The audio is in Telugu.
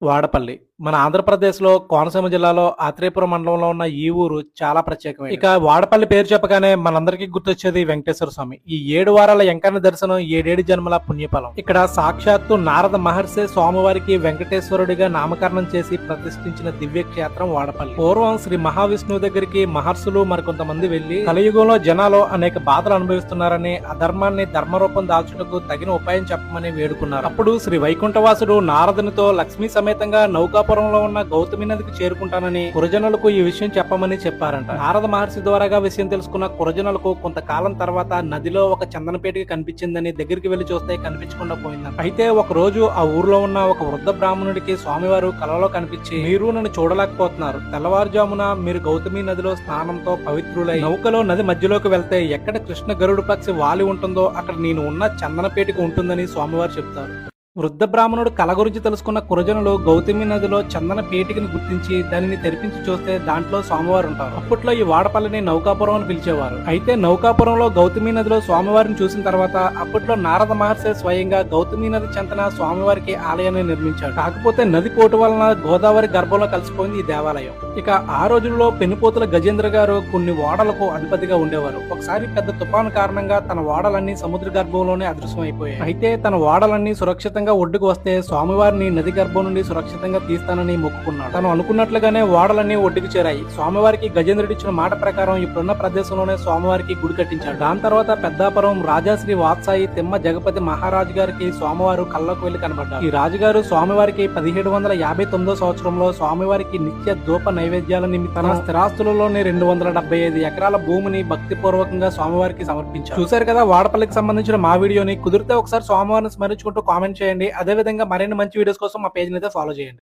వాడపల్లి మన ఆంధ్రప్రదేశ్‌లో కోనసీమ జిల్లాలో ఆత్రేయపురం మండలంలో ఉన్న ఈ ఊరు చాలా ప్రత్యేకమైనది. ఇక వాడపల్లి పేరు చెప్పగానే మనందరికీ గుర్తొచ్చేది వెంకటేశ్వర స్వామి. ఈ 7 వారాల ఎంకన్న దర్శనం 7 జన్మల పుణ్యఫలం. ఇక్కడ సాక్షాత్తు నారద మహర్షి స్వామివారికి వెంకటేశ్వరుడిగా నామకరణం చేసి ప్రతిష్ఠించిన దివ్య క్షేత్రం వాడపల్లి. పూర్వం శ్రీ మహావిష్ణువు దగ్గరికి మహర్షులు మరికొంతమంది వెళ్లి కలియుగంలో జనాలు అనేక బాధలు అనుభవిస్తున్నారని, అధర్మాన్ని ధర్మరూపం దాల్చుటకు తగిన ఉపాయం చెప్పమని వేడుకున్నారు. అప్పుడు శ్రీ వైకుంఠవాసుడు నారదునితో లక్ష్మీ సమేతంగా నౌకాపురంలో ఉన్న గౌతమి నదికి చేరుకుంటానని కురజనులకు ఈ విషయం చెప్పమని చెప్పారంట. నారద మహర్షి ద్వారాగా విషయం తెలుసుకున్న కురజనులకు కొంతకాలం తర్వాత నదిలో ఒక చందనపేటిక కనిపించిందని దగ్గరికి వెళ్లి చూస్తే కనిపించకుండా పోయిందంట. అయితే ఒక రోజు ఆ ఊర్లో ఉన్న ఒక వృద్ధ బ్రాహ్మణుడికి స్వామివారు కలలో కనిపించి, మీరు నన్ను చూడలేకపోతున్నారు. తెల్లవారుజామున మీరు గౌతమి నదిలో స్నానంతో పవిత్రులై నౌకలో నది మధ్యలోకి వెళ్తే ఎక్కడ కృష్ణ గరుడు పక్షి వాలి ఉంటుందో అక్కడ నేను ఉన్న చందనపేటిక ఉంటుందని స్వామివారు చెప్తారు. వృద్ధ బ్రాహ్మణుడు కల గురించి తెలుసుకున్న కురజనులు గౌతమి నదిలో చందన పేటికను గుర్తించి దానిని తెరిపించి చూస్తే దాంట్లో స్వామివారు ఉంటారు. అప్పట్లో ఈ వాడపల్లిని నౌకాపురం అని పిలిచేవారు. అయితే నౌకాపురంలో గౌతమి నదిలో స్వామివారిని చూసిన తర్వాత అప్పట్లో నారద మహర్షి స్వయంగా గౌతమి నది చెంతన స్వామివారికి ఆలయాన్ని నిర్మించాడు. కాకపోతే నది పోటు వలన గోదావరి గర్భంలో కలిసిపోయింది ఈ దేవాలయం. ఇక ఆ రోజుల్లో పెనుపోతుల గజేంద్ర గారు కొన్ని ఓడలకు అధిపతిగా ఉండేవారు. ఒకసారి పెద్ద తుఫాను కారణంగా తన ఓడలన్నీ సముద్ర గర్భంలోనే అదృశ్యం అయిపోయాయి. అయితే తన ఓడలన్నీ సురక్షితంగా ఒడ్డుకు వస్తే స్వామివారిని నది గర్భం నుండి సురక్షితంగా తీస్తానని మొక్కుకున్నాడు. తను అనుకున్నట్లుగానే ఓడలన్నీ ఒడ్డుకు చేరాయి. స్వామివారికి గజేంద్రుడిచ్చిన మాట ప్రకారం ఇప్పుడున్న ప్రదేశంలోనే స్వామివారికి గుడి కట్టించాడు. దాని తర్వాత పెద్దాపురం రాజాశ్రీ వాత్సాయి తిమ్మ జగపతి మహారాజు గారికి స్వామివారు కళ్ళకు వెళ్లి కనబడ్డారు. ఈ రాజుగారు స్వామివారికి 1759 సంవత్సరంలో స్వామివారికి నిత్య ధూప నైవేద్యాల నిమిత్తం తన స్థిరాస్తులలోని 275 ఎకరాల భూమిని భక్తి పూర్వకంగా స్వామివారికి సమర్పించారు. చూశారు కదా వాడపల్లికి సంబంధించిన మా వీడియోని. కుదిరితే ఒకసారి స్వామివారిని స్మరించుకుంటూ కామెంట్ చేయండి. అదే విధంగా మరిన్ని మంచి వీడియోస్ కోసం మా పేజ్ అయితే ఫాలో చేయండి.